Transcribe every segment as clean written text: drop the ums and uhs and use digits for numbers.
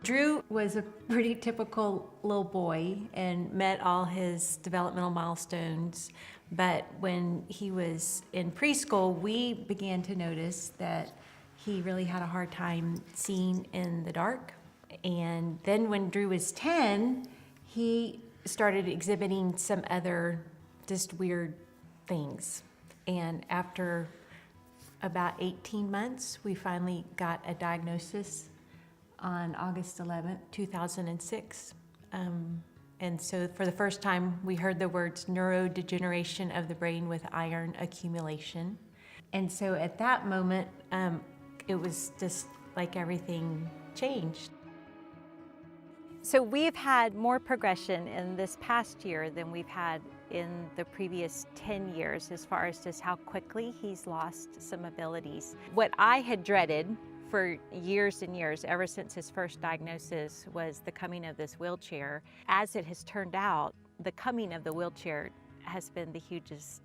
Drew was a pretty typical little boy and met all his developmental milestones. But when he was in preschool, we began to notice that he really had a hard time seeing in the dark. And then when Drew was 10, he started exhibiting some other just weird things. And after about 18 months, we finally got a diagnosis on August 11th, 2006. And so for the first time, we heard the words neurodegeneration of the brain with iron accumulation. And so at that moment, it was just like everything changed. So we've had more progression in this past year than we've had in the previous 10 years as far as just how quickly he's lost some abilities. What I had dreaded for years and years, ever since his first diagnosis, was the coming of this wheelchair. As it has turned out, the coming of the wheelchair has been the hugest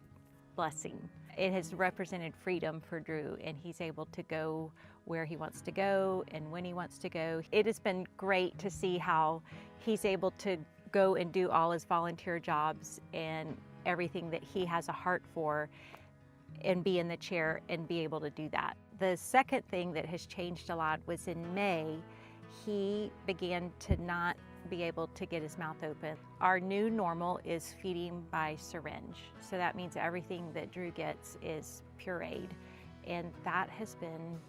blessing. It has represented freedom for Drew, and he's able to go where he wants to go and when he wants to go. It has been great to see how he's able to go and do all his volunteer jobs and everything that he has a heart for, and be in the chair and be able to do that. The second thing that has changed a lot was in May, he began to not be able to get his mouth open. Our new normal is feeding by syringe. So that means everything that Drew gets is pureed. And that has been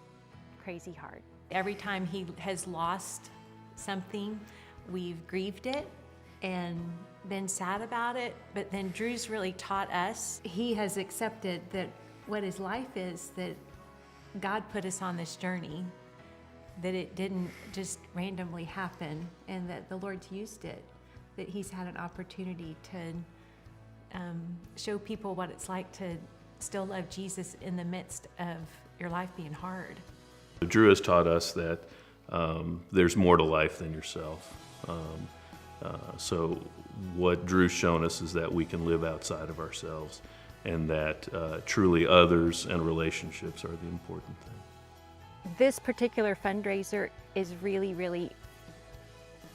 crazy hard. Every time he has lost something, we've grieved it and been sad about it, but then Drew's really taught us. He has accepted that what his life is, that God put us on this journey, that it didn't just randomly happen, and that the Lord's used it, that he's had an opportunity to show people what it's like to still love Jesus in the midst of your life being hard. Drew has taught us that there's more to life than yourself. So what Drew's shown us is that we can live outside of ourselves, and that truly others and relationships are the important thing. This particular fundraiser is really, really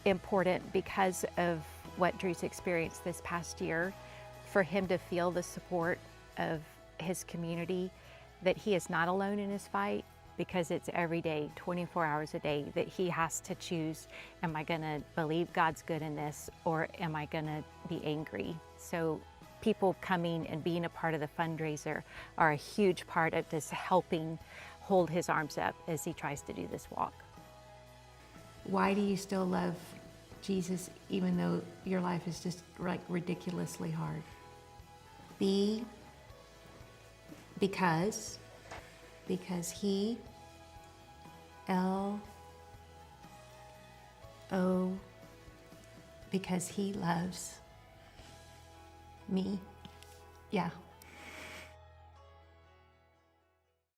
important because of what Drew's experienced this past year. For him to feel the support of his community, that he is not alone in his fight, because it's every day, 24 hours a day, that he has to choose, am I gonna believe God's good in this, or am I gonna be angry? So people coming and being a part of the fundraiser are a huge part of this helping hold his arms up as he tries to do this walk. Why do you still love Jesus even though your life is just like ridiculously hard? Because he, because he loves me. Yeah.